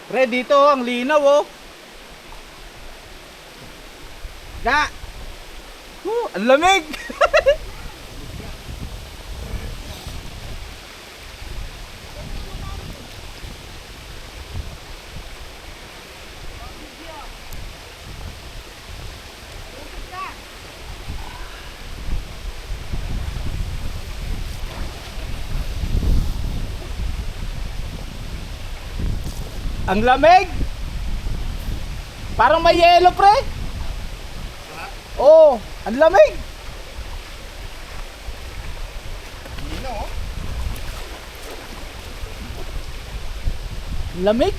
Pre, dito ang linaw oh. Ga! Ang lamig! Ang lamig! Parang may yelo, pre. Oo, ang lamig. Lamig,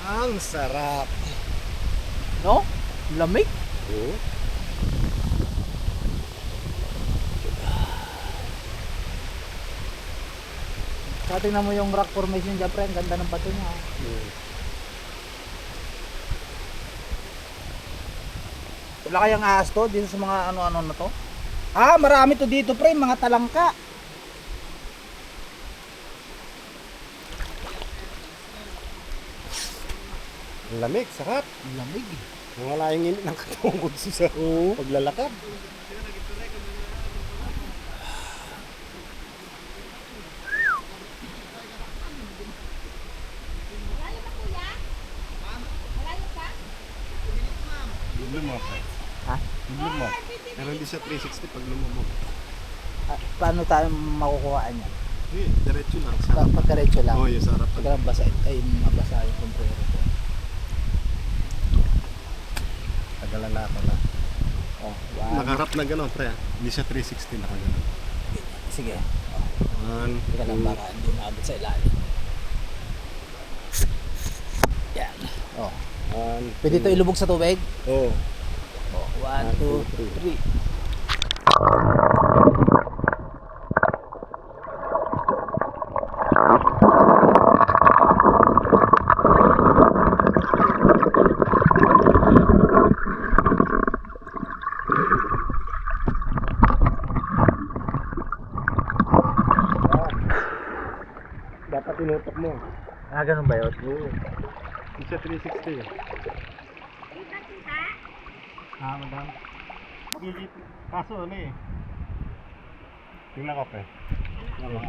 Ang sarap. no? Lamig. Oo. Saka tingnan mo yung rock formation dyan, pre. Ang ganda ng bato niya. Wala kayang ahas to dito sa mga ano-ano na to? Ah, marami to dito, pre. Mga talangka. Ang lamig, sarap. Ang lamig. Wala yung init ng katawan ko sa paglalakad. Lumabas. Ha? Lumabas. Pero hindi siya 360 pag lumabas. Ah, paano tayo makukuhaan yan? Hindi, diretso lang. Sarap. Pagkaretso lang. Oo, yung sarap. Pagka basa, ay mabasa yung comprero ko. Tagalan na ako na. Oh, wow. Nakaharap na gano'n, pre. Hindi siya 360 na gano'n. Sige. Oh, One, teka lang baka hindi maabot sa ilalim. Yan. Oh. one, Pwede ito ilubog sa tubig? Oo. Oh, 1, 2, 3. Dapat tinutok mo. Ah, ganun ba yun? Oo. Hindi siya 360 eh. Ah, madam. Kaso ano eh. Tingnan ko, pre. Tingnan mo.